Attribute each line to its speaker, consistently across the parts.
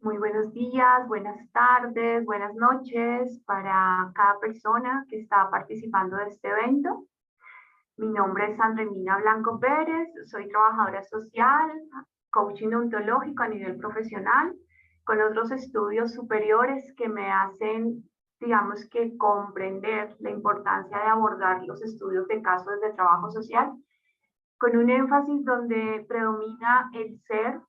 Speaker 1: Muy buenos días, buenas tardes, buenas noches para cada persona que está participando de este evento. Mi nombre es Sandrina Blanco Pérez, soy trabajadora social, coaching ontológico a nivel profesional, con otros estudios superiores que me hacen, digamos que, comprender la importancia de abordar los estudios de casos de trabajo social, con un énfasis donde predomina el ser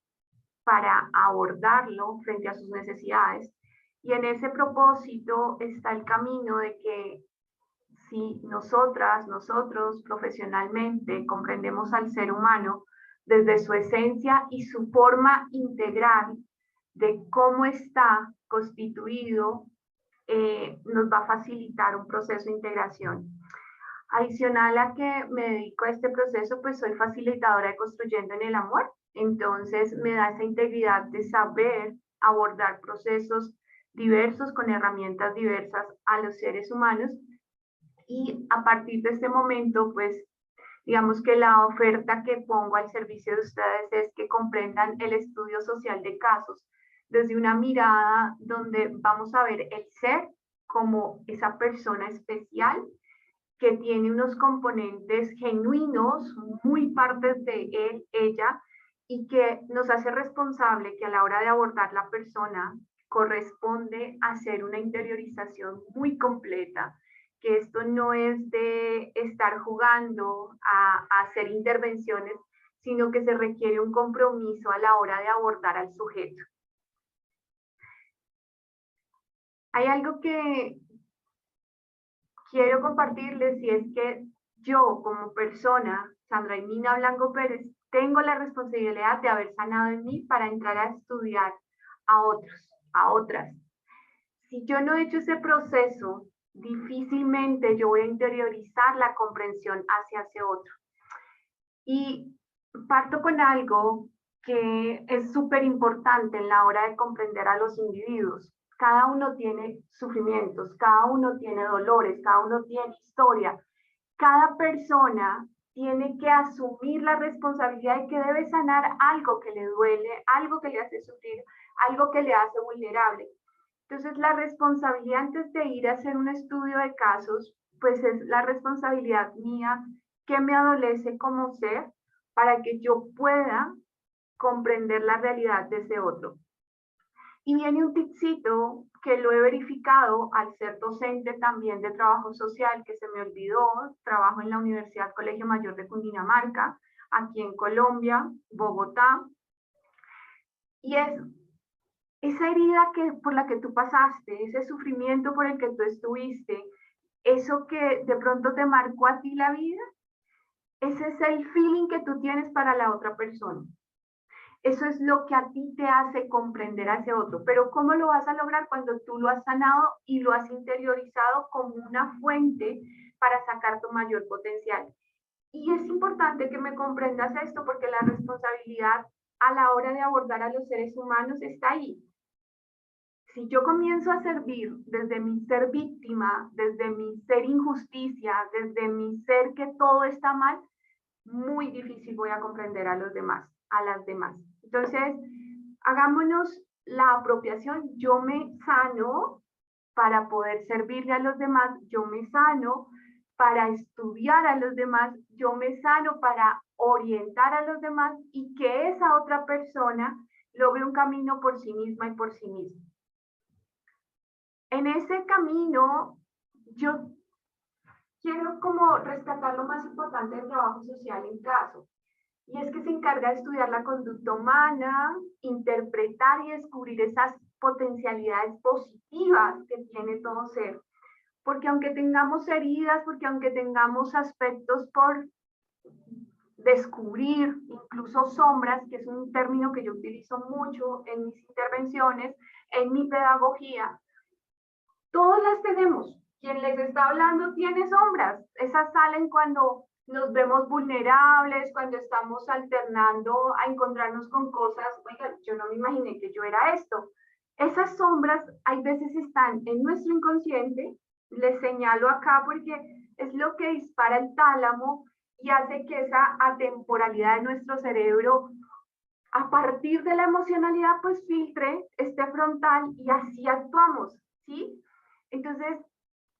Speaker 1: para abordarlo frente a sus necesidades. Y en ese propósito está el camino de que si nosotras, nosotros profesionalmente comprendemos al ser humano desde su esencia y su forma integral de cómo está constituido, nos va a facilitar un proceso de integración. Adicional a que me dedico a este proceso, pues soy facilitadora de Construyendo en el Amor. Entonces me da esa integridad de saber abordar procesos diversos con herramientas diversas a los seres humanos. Y a partir de este momento, pues digamos que la oferta que pongo al servicio de ustedes es que comprendan el estudio social de casos desde una mirada donde vamos a ver el ser como esa persona especial que tiene unos componentes genuinos, muy partes de él, ella, y que nos hace responsable que a la hora de abordar la persona corresponde hacer una interiorización muy completa, que esto no es de estar jugando a hacer intervenciones, sino que se requiere un compromiso a la hora de abordar al sujeto. Hay algo que quiero compartirles y es que yo como persona, Sandrina Blanco Pérez, tengo la responsabilidad de haber sanado en mí para entrar a estudiar a otros, a otras. Si yo no he hecho ese proceso, difícilmente yo voy a interiorizar la comprensión hacia ese otro. Y parto con algo que es súper importante en la hora de comprender a los individuos. Cada uno tiene sufrimientos, cada uno tiene dolores, cada uno tiene historia. Cada persona tiene que asumir la responsabilidad de que debe sanar algo que le duele, algo que le hace sufrir, algo que le hace vulnerable. Entonces, la responsabilidad antes de ir a hacer un estudio de casos, pues es la responsabilidad mía que me adolece como ser para que yo pueda comprender la realidad de ese otro. Y viene un tipcito que lo he verificado al ser docente también de trabajo social, que se me olvidó. Trabajo en la Universidad Colegio Mayor de Cundinamarca, aquí en Colombia, Bogotá. Y es esa herida por la que tú pasaste, ese sufrimiento por el que tú estuviste, eso que de pronto te marcó a ti la vida, ese es el feeling que tú tienes para la otra persona. Eso es lo que a ti te hace comprender a ese otro. Pero ¿cómo lo vas a lograr cuando tú lo has sanado y lo has interiorizado como una fuente para sacar tu mayor potencial? Y es importante que me comprendas esto porque la responsabilidad a la hora de abordar a los seres humanos está ahí. Si yo comienzo a servir desde mi ser víctima, desde mi ser injusticia, desde mi ser que todo está mal, muy difícil voy a comprender a los demás, a las demás. Entonces, hagámonos la apropiación. Yo me sano para poder servirle a los demás, yo me sano para estudiar a los demás, yo me sano para orientar a los demás y que esa otra persona logre un camino por sí misma y por sí misma. En ese camino, yo quiero como rescatar lo más importante del trabajo social en caso, y es que se encarga de estudiar la conducta humana, interpretar y descubrir esas potencialidades positivas que tiene todo ser. Porque aunque tengamos heridas, porque aunque tengamos aspectos por descubrir, incluso sombras, que es un término que yo utilizo mucho en mis intervenciones, en mi pedagogía, todas las tenemos. Quien les está hablando tiene sombras. Esas salen cuando nos vemos vulnerables, cuando estamos alternando a encontrarnos con cosas, oiga, yo no me imaginé que yo era esto. Esas sombras hay veces están en nuestro inconsciente, les señalo acá porque es lo que dispara el tálamo y hace que esa atemporalidad de nuestro cerebro a partir de la emocionalidad, pues filtre este frontal y así actuamos, ¿sí? Entonces,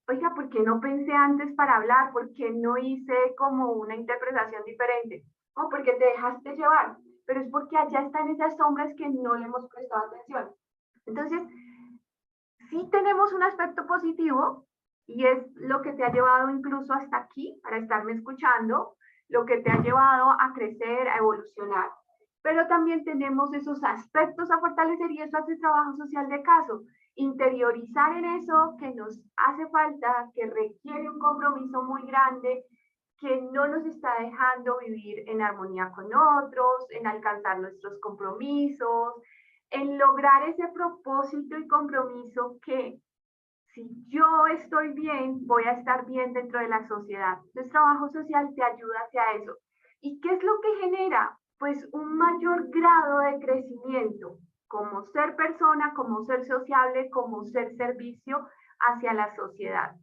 Speaker 1: oiga, ¿por qué no pensé antes para hablar? ¿Por qué no hice como una interpretación diferente? O porque te dejaste llevar, pero es porque allá están esas sombras que no le hemos prestado atención. Entonces, sí tenemos un aspecto positivo y es lo que te ha llevado incluso hasta aquí, para estarme escuchando, lo que te ha llevado a crecer, a evolucionar. Pero también tenemos esos aspectos a fortalecer y eso hace trabajo social de caso. Interiorizar en eso que nos hace falta, que requiere un compromiso muy grande, que no nos está dejando vivir en armonía con otros, en alcanzar nuestros compromisos, en lograr ese propósito y compromiso que si yo estoy bien, voy a estar bien dentro de la sociedad. Entonces, trabajo social te ayuda hacia eso. ¿Y qué es lo que genera? Pues un mayor grado de crecimiento como ser persona, como ser sociable, como ser servicio hacia la sociedad.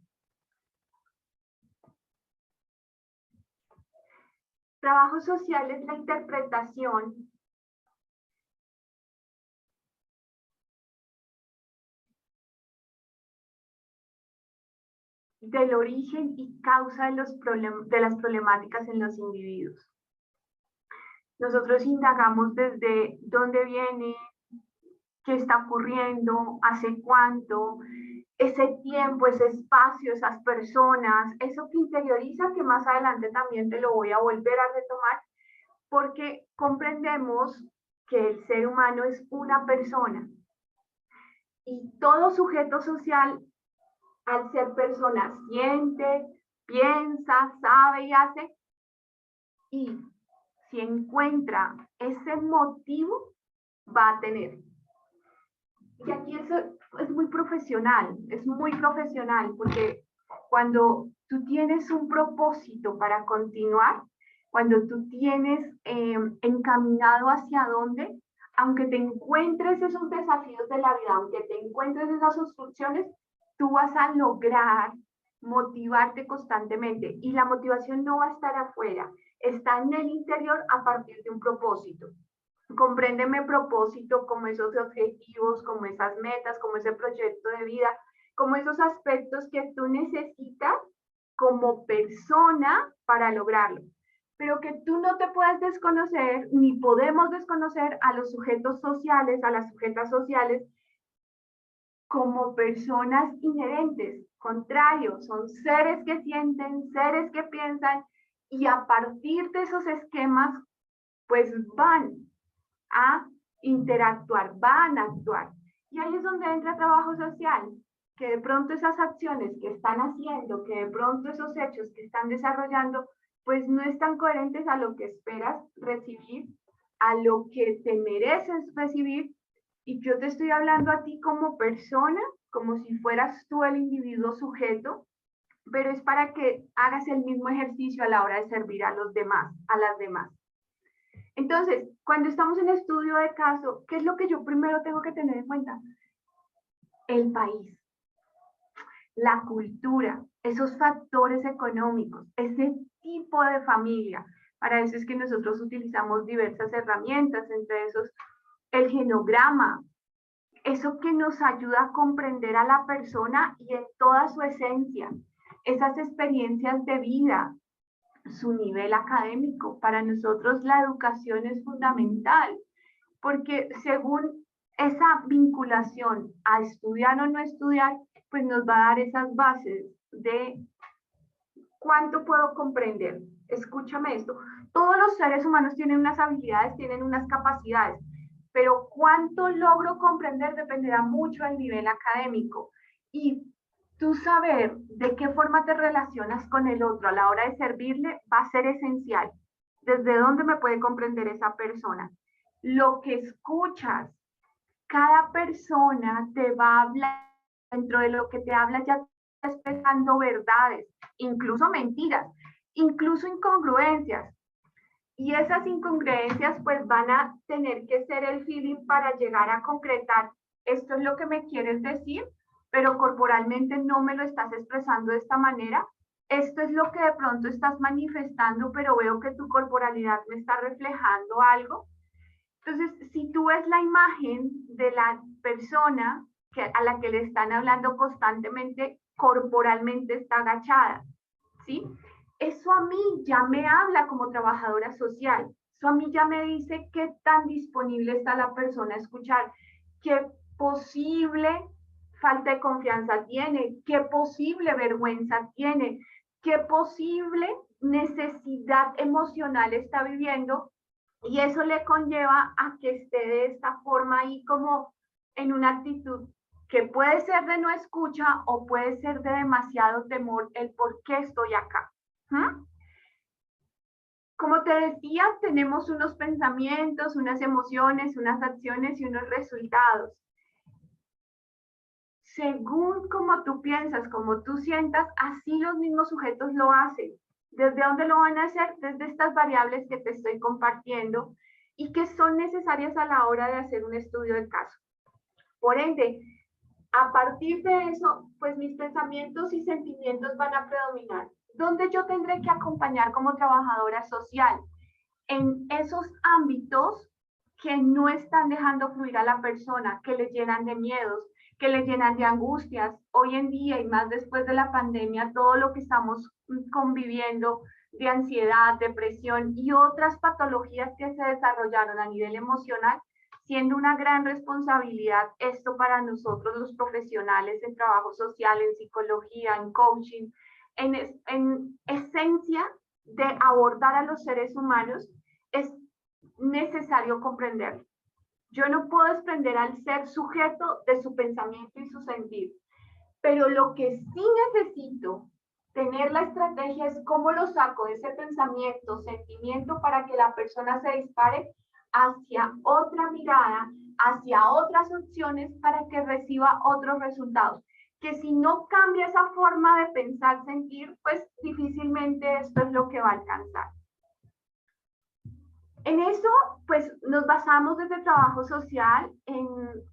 Speaker 1: Trabajo social es la interpretación del origen y causa de, de las problemáticas en los individuos. Nosotros indagamos desde dónde viene, qué está ocurriendo, hace cuánto, ese tiempo, ese espacio, esas personas, eso que interioriza, que más adelante también te lo voy a volver a retomar, porque comprendemos que el ser humano es una persona y todo sujeto social, al ser persona, siente, piensa, sabe y hace, y si encuentra ese motivo, va a tener. Y aquí eso es muy profesional, porque cuando tú tienes un propósito para continuar, cuando tú tienes encaminado hacia dónde, aunque te encuentres esos desafíos de la vida, aunque te encuentres esas obstrucciones, tú vas a lograr motivarte constantemente. Y la motivación no va a estar afuera, está en el interior a partir de un propósito. Compréndeme propósito como esos objetivos, como esas metas, como ese proyecto de vida, como esos aspectos que tú necesitas como persona para lograrlo. Pero que tú no te puedas desconocer, ni podemos desconocer a los sujetos sociales, a las sujetas sociales, como personas inherentes. Contrario, son seres que sienten, seres que piensan, y a partir de esos esquemas, pues van a interactuar, van a actuar. Y ahí es donde entra trabajo social, que de pronto esas acciones que están haciendo, que de pronto esos hechos que están desarrollando, pues no están coherentes a lo que esperas recibir, a lo que te mereces recibir. Y yo te estoy hablando a ti como persona, como si fueras tú el individuo sujeto, pero es para que hagas el mismo ejercicio a la hora de servir a los demás, a las demás. Entonces, cuando estamos en estudio de caso, ¿qué es lo que yo primero tengo que tener en cuenta? El país, la cultura, esos factores económicos, ese tipo de familia. Para eso es que nosotros utilizamos diversas herramientas, entre esos el genograma, eso que nos ayuda a comprender a la persona y en toda su esencia, esas experiencias de vida, su nivel académico. Para nosotros la educación es fundamental, porque según esa vinculación a estudiar o no estudiar, pues nos va a dar esas bases de cuánto puedo comprender. Escúchame esto, todos los seres humanos tienen unas habilidades, tienen unas capacidades, pero cuánto logro comprender dependerá mucho del nivel académico. Y tú saber de qué forma te relacionas con el otro a la hora de servirle va a ser esencial. ¿Desde dónde me puede comprender esa persona? Lo que escuchas, cada persona te va a hablar, dentro de lo que te habla ya está expresando verdades, incluso mentiras, incluso incongruencias. Y esas incongruencias pues van a tener que ser el feeling para llegar a concretar, esto es lo que me quieres decir, pero corporalmente no me lo estás expresando de esta manera. Esto es lo que de pronto estás manifestando, pero veo que tu corporalidad me está reflejando algo. Entonces, si tú ves la imagen de la persona a la que le están hablando constantemente, corporalmente está agachada, ¿sí? Eso a mí ya me habla como trabajadora social. Eso a mí ya me dice qué tan disponible está la persona a escuchar, qué posible falta de confianza tiene, qué posible vergüenza tiene, qué posible necesidad emocional está viviendo, y eso le conlleva a que esté de esta forma ahí como en una actitud que puede ser de no escucha o puede ser de demasiado temor el por qué estoy acá. ¿Mm? Como te decía, tenemos unos pensamientos, unas emociones, unas acciones y unos resultados. Según como tú piensas, como tú sientas, así los mismos sujetos lo hacen. ¿Desde dónde lo van a hacer? Desde estas variables que te estoy compartiendo y que son necesarias a la hora de hacer un estudio de caso. Por ende, a partir de eso, pues mis pensamientos y sentimientos van a predominar. ¿Dónde yo tendré que acompañar como trabajadora social? En esos ámbitos que no están dejando fluir a la persona, que le llenan de miedos, que le llenan de angustias. Hoy en día y más después de la pandemia, todo lo que estamos conviviendo de ansiedad, depresión y otras patologías que se desarrollaron a nivel emocional, siendo una gran responsabilidad esto para nosotros los profesionales en trabajo social, en psicología, en coaching, en esencia de abordar a los seres humanos, es necesario comprender. Yo no puedo desprender al ser sujeto de su pensamiento y su sentir, pero lo que sí necesito tener la estrategia es cómo lo saco de ese pensamiento, sentimiento, para que la persona se dispare hacia otra mirada, hacia otras opciones, para que reciba otros resultados. Que si no cambia esa forma de pensar, sentir, pues difícilmente esto es lo que va a alcanzar. En eso, pues nos basamos desde el trabajo social en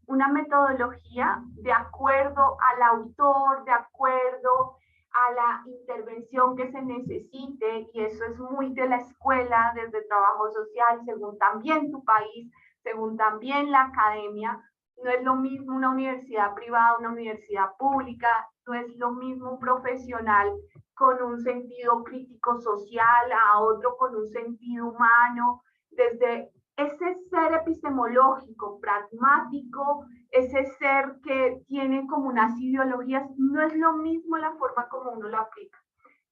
Speaker 1: una metodología de acuerdo al autor, de acuerdo a la intervención que se necesite, y eso es muy de la escuela, desde el trabajo social, según también tu país, según también la academia. No es lo mismo una universidad privada, una universidad pública, no es lo mismo un profesional con un sentido crítico social a otro con un sentido humano, desde ese ser epistemológico, pragmático, ese ser que tiene como unas ideologías, no es lo mismo la forma como uno lo aplica.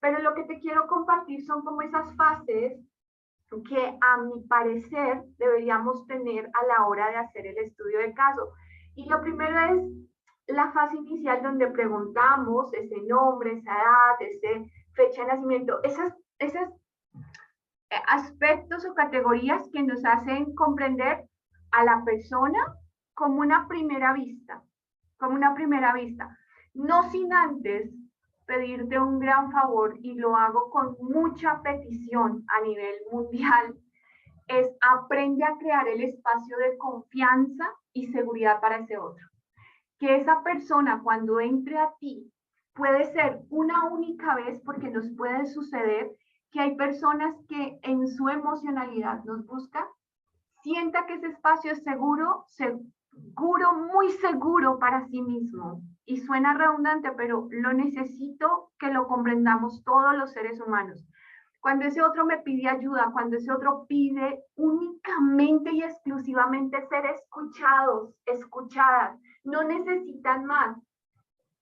Speaker 1: Pero lo que te quiero compartir son como esas fases que a mi parecer deberíamos tener a la hora de hacer el estudio de caso. Y lo primero es la fase inicial, donde preguntamos ese nombre, esa edad, ese fecha de nacimiento, esas aspectos o categorías que nos hacen comprender a la persona como una primera vista, como una primera vista. No sin antes pedirte un gran favor, y lo hago con mucha petición a nivel mundial, es aprende a crear el espacio de confianza y seguridad para ese otro. Que esa persona cuando entre a ti, puede ser una única vez, porque nos puede suceder que hay personas que en su emocionalidad nos buscan, sienta que ese espacio es seguro, seguro, muy seguro para sí mismo. Y suena redundante, pero lo necesito que lo comprendamos todos los seres humanos. Cuando ese otro me pide ayuda, cuando ese otro pide únicamente y exclusivamente ser escuchados, escuchadas, no necesitan más.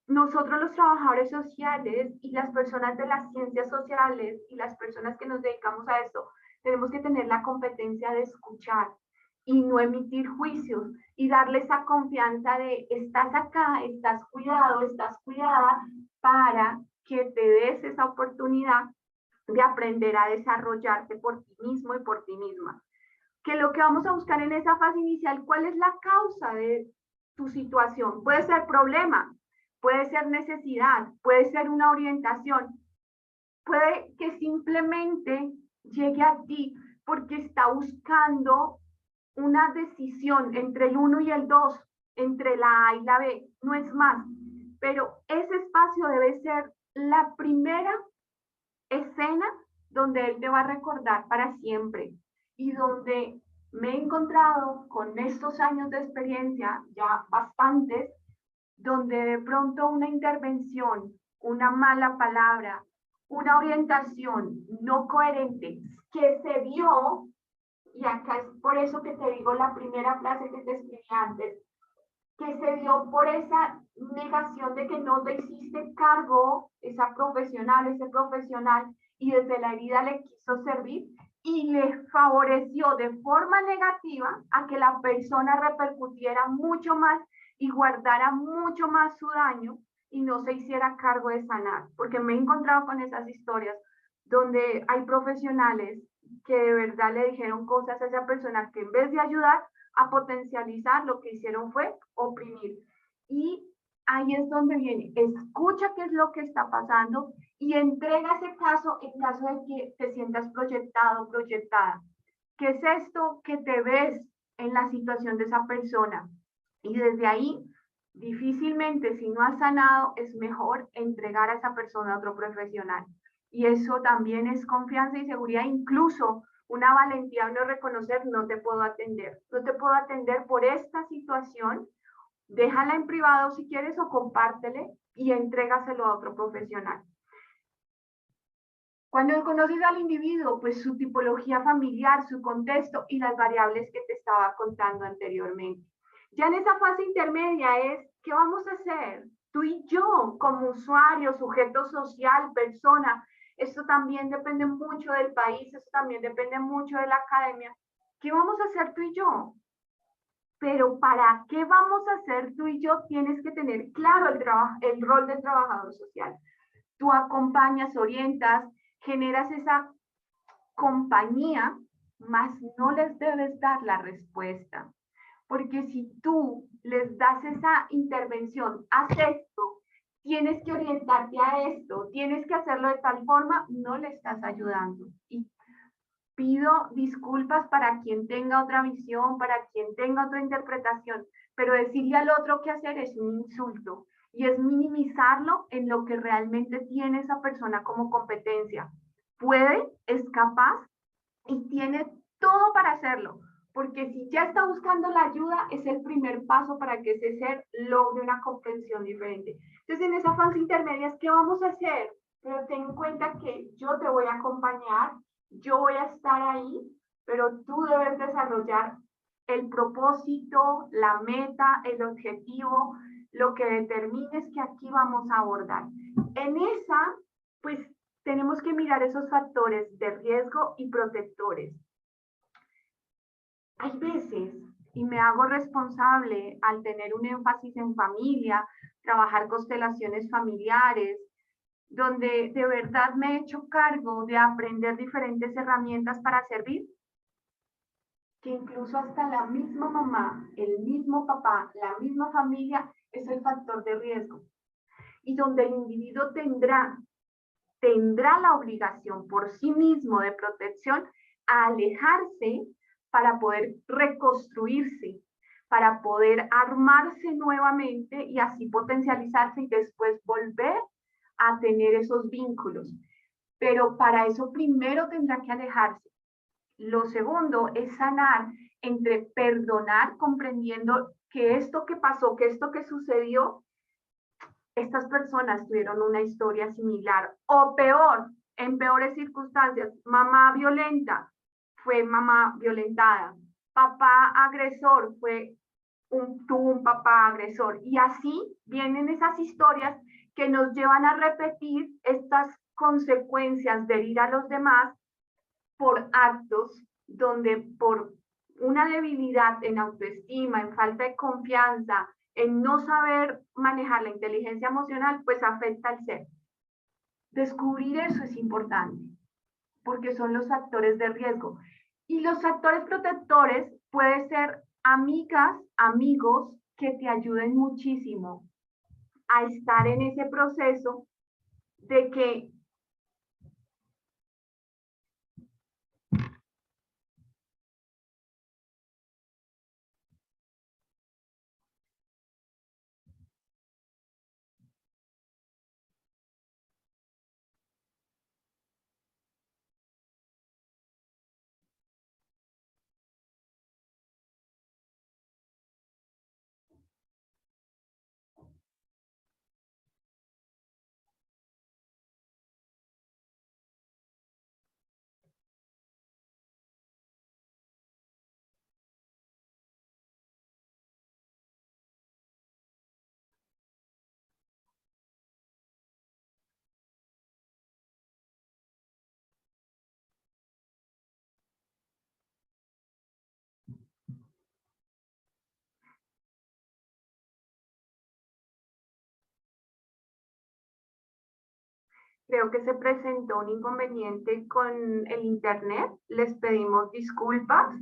Speaker 1: Nosotros los trabajadores sociales y las personas de las ciencias sociales y las personas que nos dedicamos a esto, tenemos que tener la competencia de escuchar y no emitir juicios, y darle esa confianza de estás acá, estás cuidado, estás cuidada, para que te des esa oportunidad de aprender a desarrollarte por ti mismo y por ti misma. Que lo que vamos a buscar en esa fase inicial, ¿cuál es la causa de tu situación? Puede ser problema, puede ser necesidad, puede ser una orientación, puede que simplemente llegue a ti porque está buscando una decisión entre el 1 y el 2, entre la A y la B, no es más. Pero ese espacio debe ser la primera escena donde él te va a recordar para siempre, y donde me he encontrado con estos años de experiencia, ya bastantes, donde de pronto una intervención, una mala palabra, una orientación no coherente que se dio, y acá es por eso que te digo la primera frase que te escribí antes, que se dio por esa negación de que no te hiciste cargo, esa profesional, ese profesional, y desde la herida le quiso servir y le favoreció de forma negativa a que la persona repercutiera mucho más y guardara mucho más su daño y no se hiciera cargo de sanar. Porque me he encontrado con esas historias donde hay profesionales que de verdad le dijeron cosas a esa persona que en vez de ayudar, a potencializar, lo que hicieron fue oprimir. Y ahí es donde viene, escucha qué es lo que está pasando y entrega ese caso en caso de que te sientas proyectado, proyectada. ¿Qué es esto que te ves en la situación de esa persona? Y desde ahí, difícilmente, si no has sanado, es mejor entregar a esa persona a otro profesional. Y eso también es confianza y seguridad, incluso una valentía no reconocer, no te puedo atender, no te puedo atender por esta situación, déjala en privado si quieres o compártele y entrégaselo a otro profesional. Cuando conoces al individuo, pues su tipología familiar, su contexto y las variables que te estaba contando anteriormente. Ya en esa fase intermedia es, ¿qué vamos a hacer? Tú y yo, como usuario, sujeto social, persona, esto también depende mucho del país, esto también depende mucho de la academia. ¿Qué vamos a hacer tú y yo? Pero ¿para qué vamos a hacer tú y yo? Tienes que tener claro el rol del trabajador social. Tú acompañas, orientas, generas esa compañía, más no les debes dar la respuesta. Porque si tú les das esa intervención, haz esto, tienes que orientarte a esto, tienes que hacerlo de tal forma, no le estás ayudando. Y pido disculpas para quien tenga otra visión, para quien tenga otra interpretación, pero decirle al otro qué hacer es un insulto y es minimizarlo en lo que realmente tiene esa persona como competencia. Puede, es capaz y tiene todo para hacerlo, porque si ya está buscando la ayuda, es el primer paso para que ese ser logre una comprensión diferente. Entonces, en esa fase intermedia, ¿qué vamos a hacer? Pero ten en cuenta que yo te voy a acompañar, yo voy a estar ahí, pero tú debes desarrollar el propósito, la meta, el objetivo, lo que determines que aquí vamos a abordar. En esa, pues tenemos que mirar esos factores de riesgo y protectores. Hay veces, y me hago responsable al tener un énfasis en familia, trabajar constelaciones familiares, donde de verdad me he hecho cargo de aprender diferentes herramientas para servir, que incluso hasta la misma mamá, el mismo papá, la misma familia es el factor de riesgo. Y donde el individuo tendrá la obligación por sí mismo de protección a alejarse para poder reconstruirse, para poder armarse nuevamente y así potencializarse y después volver a tener esos vínculos. Pero para eso primero tendrá que alejarse. Lo segundo es sanar entre perdonar, comprendiendo que esto que pasó, que esto que sucedió, estas personas tuvieron una historia similar o peor, en peores circunstancias, mamá violenta fue mamá violentada, papá agresor tuvo un papá agresor y así vienen esas historias que nos llevan a repetir estas consecuencias de herir a los demás por actos donde por una debilidad en autoestima, en falta de confianza, en no saber manejar la inteligencia emocional, pues afecta al ser. Descubrir eso es importante, porque son los factores de riesgo. Y los factores protectores pueden ser amigas, amigos que te ayuden muchísimo a estar en ese proceso de que Creo que se presentó un inconveniente con el internet. Les pedimos disculpas.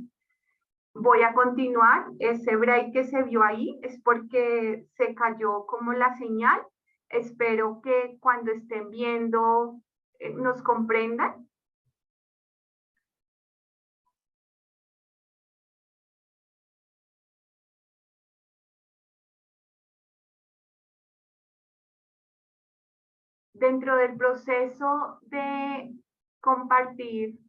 Speaker 1: Voy a continuar. Ese break que se vio ahí es porque se cayó como la señal. Espero que cuando estén viendo nos comprendan. Dentro del proceso de compartir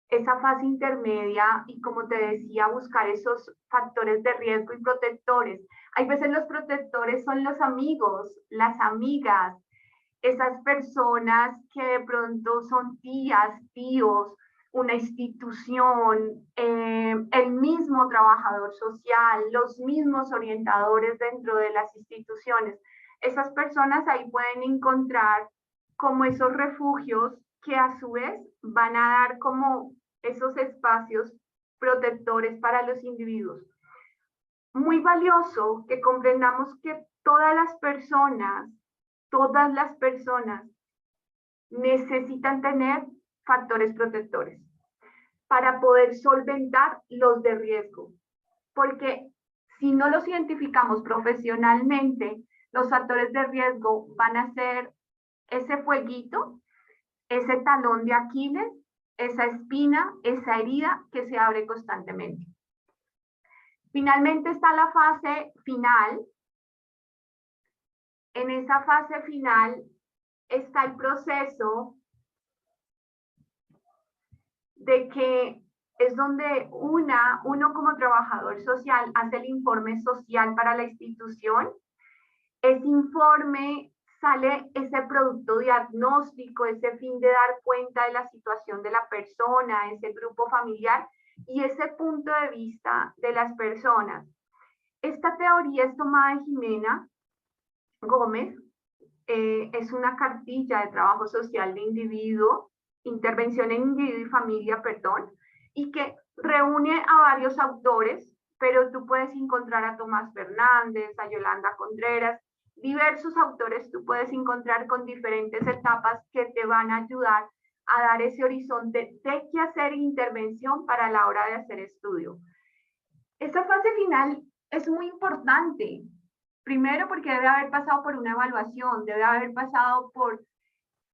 Speaker 1: esa fase intermedia y, como te decía, buscar esos factores de riesgo y protectores. Hay veces los protectores son los amigos, las amigas, esas personas que de pronto son tías, tíos, una institución, el mismo trabajador social, los mismos orientadores dentro de las instituciones. Esas personas ahí pueden encontrar como esos refugios que a su vez van a dar como esos espacios protectores para los individuos. Muy valioso que comprendamos que todas las personas necesitan tener factores protectores para poder solventar los de riesgo, porque si no los identificamos profesionalmente, los factores de riesgo van a ser ese fueguito, ese talón de Aquiles, esa espina, esa herida que se abre constantemente. Finalmente está la fase final. En esa fase final está el proceso de que es donde uno como trabajador social hace el informe social para la institución. Ese informe sale ese producto diagnóstico, ese fin de dar cuenta de la situación de la persona, ese grupo familiar y ese punto de vista de las personas. Esta teoría es tomada de Jimena Gómez, es una cartilla de trabajo social de individuo, intervención en individuo y familia, perdón, y que reúne a varios autores, pero tú puedes encontrar a Tomás Fernández, a Yolanda Contreras, diversos autores tú puedes encontrar con diferentes etapas que te van a ayudar a dar ese horizonte de qué hacer intervención para la hora de hacer estudio. Esta fase final es muy importante. Primero porque debe haber pasado por una evaluación, debe haber pasado por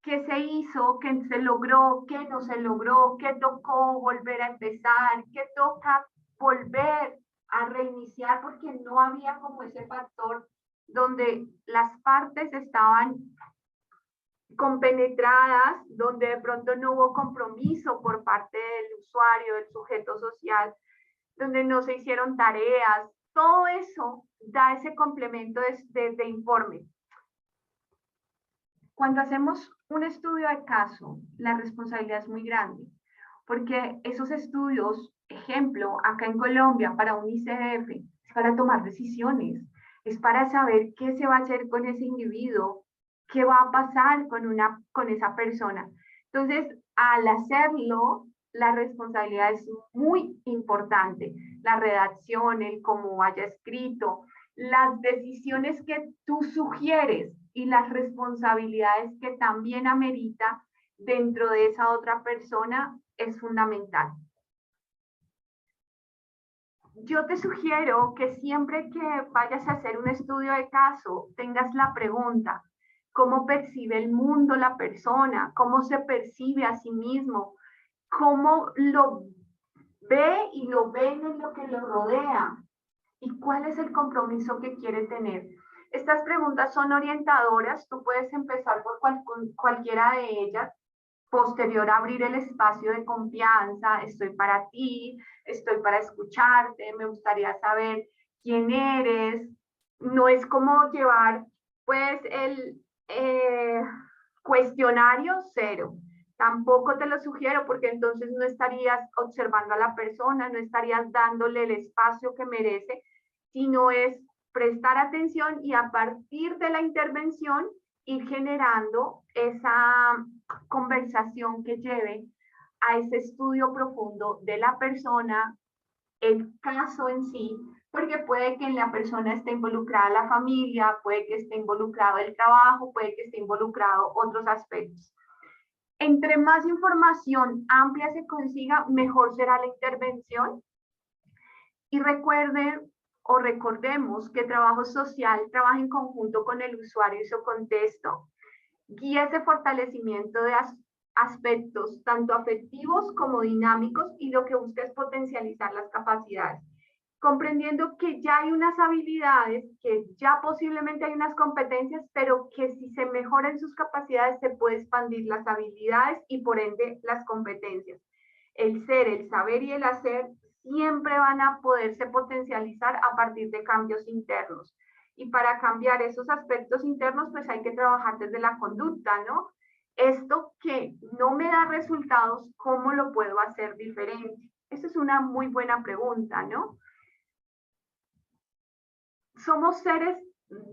Speaker 1: qué se hizo, qué se logró, qué no se logró, qué tocó volver a empezar, qué toca volver a reiniciar porque no había como ese factor donde las partes estaban compenetradas, donde de pronto no hubo compromiso por parte del usuario, del sujeto social, donde no se hicieron tareas. Todo eso da ese complemento de informe. Cuando hacemos un estudio de caso, la responsabilidad es muy grande, porque esos estudios, ejemplo, acá en Colombia, para un ICF, es para tomar decisiones, es para saber qué se va a hacer con ese individuo, qué va a pasar con esa persona. Entonces, al hacerlo, la responsabilidad es muy importante. La redacción, el cómo vaya escrito, las decisiones que tú sugieres y las responsabilidades que también amerita dentro de esa otra persona es fundamental. Yo te sugiero que siempre que vayas a hacer un estudio de caso, tengas la pregunta, ¿cómo percibe el mundo la persona? ¿Cómo se percibe a sí mismo? ¿Cómo lo ve y lo ven en lo que lo rodea? ¿Y cuál es el compromiso que quiere tener? Estas preguntas son orientadoras, tú puedes empezar por cualquiera de ellas, posterior a abrir el espacio de confianza, estoy para ti, estoy para escucharte, me gustaría saber quién eres. No es como llevar pues el cuestionario cero. Tampoco te lo sugiero porque entonces no estarías observando a la persona, no estarías dándole el espacio que merece, sino es prestar atención y a partir de la intervención ir generando esa conversación que lleve a ese estudio profundo de la persona, el caso en sí, porque puede que en la persona esté involucrada la familia, puede que esté involucrado el trabajo, puede que esté involucrado otros aspectos. Entre más información amplia se consiga, mejor será la intervención. Y recuerden o recordemos que trabajo social trabaja en conjunto con el usuario y su contexto. Guía ese fortalecimiento de aspectos tanto afectivos como dinámicos y lo que busca es potencializar las capacidades, comprendiendo que ya hay unas habilidades, que ya posiblemente hay unas competencias, pero que si se mejoran sus capacidades se puede expandir las habilidades y por ende las competencias. El ser, el saber y el hacer siempre van a poderse potencializar a partir de cambios internos. Y para cambiar esos aspectos internos, pues hay que trabajar desde la conducta, ¿no? Esto que no me da resultados, ¿cómo lo puedo hacer diferente? Esa es una muy buena pregunta, ¿no? Somos seres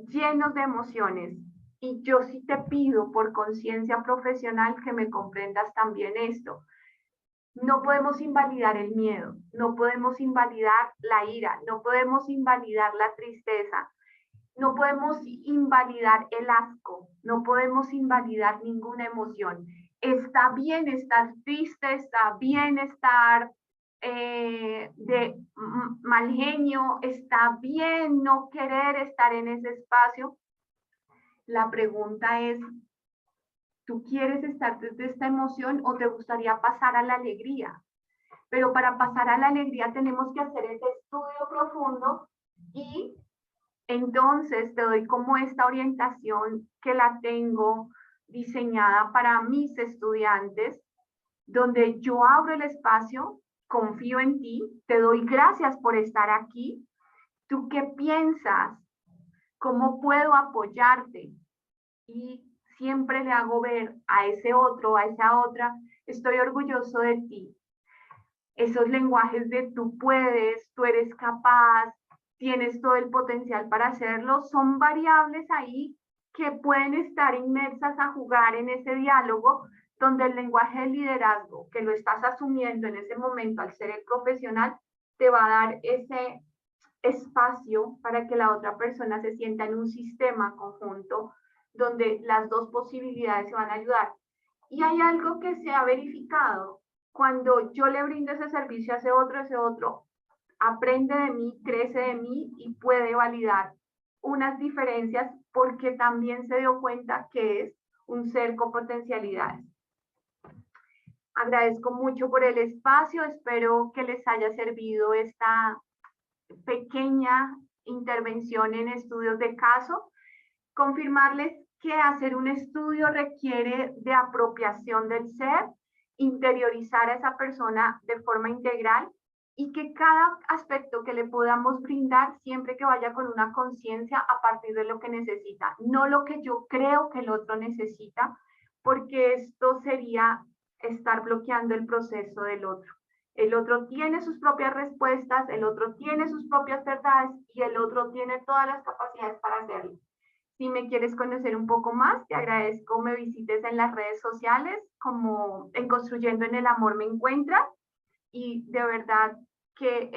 Speaker 1: llenos de emociones y yo sí te pido por conciencia profesional que me comprendas también esto. No podemos invalidar el miedo, no podemos invalidar la ira, no podemos invalidar la tristeza, no podemos invalidar el asco, no podemos invalidar ninguna emoción. Está bien estar triste, está bien estar de mal genio, está bien no querer estar en ese espacio. La pregunta es, ¿tú quieres estar desde esta emoción o te gustaría pasar a la alegría? Pero para pasar a la alegría tenemos que hacer ese estudio profundo y entonces te doy como esta orientación que la tengo diseñada para mis estudiantes, donde yo abro el espacio, confío en ti, te doy gracias por estar aquí. ¿Tú qué piensas? ¿Cómo puedo apoyarte? Y siempre le hago ver a ese otro, a esa otra, estoy orgulloso de ti. Esos lenguajes de tú puedes, tú eres capaz, tienes todo el potencial para hacerlo, son variables ahí que pueden estar inmersas a jugar en ese diálogo donde el lenguaje del liderazgo, que lo estás asumiendo en ese momento al ser el profesional, te va a dar ese espacio para que la otra persona se sienta en un sistema conjunto donde las dos posibilidades se van a ayudar. Y hay algo que se ha verificado. Cuando yo le brindo ese servicio a ese otro aprende de mí, crece de mí y puede validar unas diferencias porque también se dio cuenta que es un ser con potencialidades. Agradezco mucho por el espacio, espero que les haya servido esta pequeña intervención en estudios de caso. Confirmarles que hacer un estudio requiere de apropiación del ser, interiorizar a esa persona de forma integral y que cada aspecto que le podamos brindar siempre que vaya con una conciencia a partir de lo que necesita, no lo que yo creo que el otro necesita, porque esto sería estar bloqueando el proceso del otro. El otro tiene sus propias respuestas, el otro tiene sus propias verdades y el otro tiene todas las capacidades para hacerlo. Si me quieres conocer un poco más, te agradezco me visites en las redes sociales, como en Construyendo en el Amor me encuentras. Y de verdad que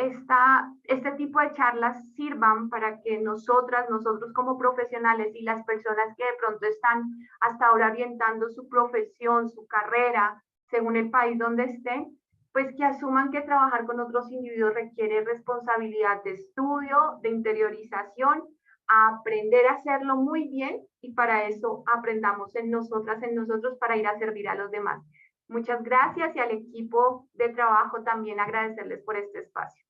Speaker 1: este tipo de charlas sirvan para que nosotros como profesionales y las personas que de pronto están hasta ahora orientando su profesión, su carrera, según el país donde estén, pues que asuman que trabajar con otros individuos requiere responsabilidad de estudio, de interiorización, a aprender a hacerlo muy bien y para eso aprendamos en nosotras, en nosotros, para ir a servir a los demás. Muchas gracias y al equipo de trabajo también agradecerles por este espacio.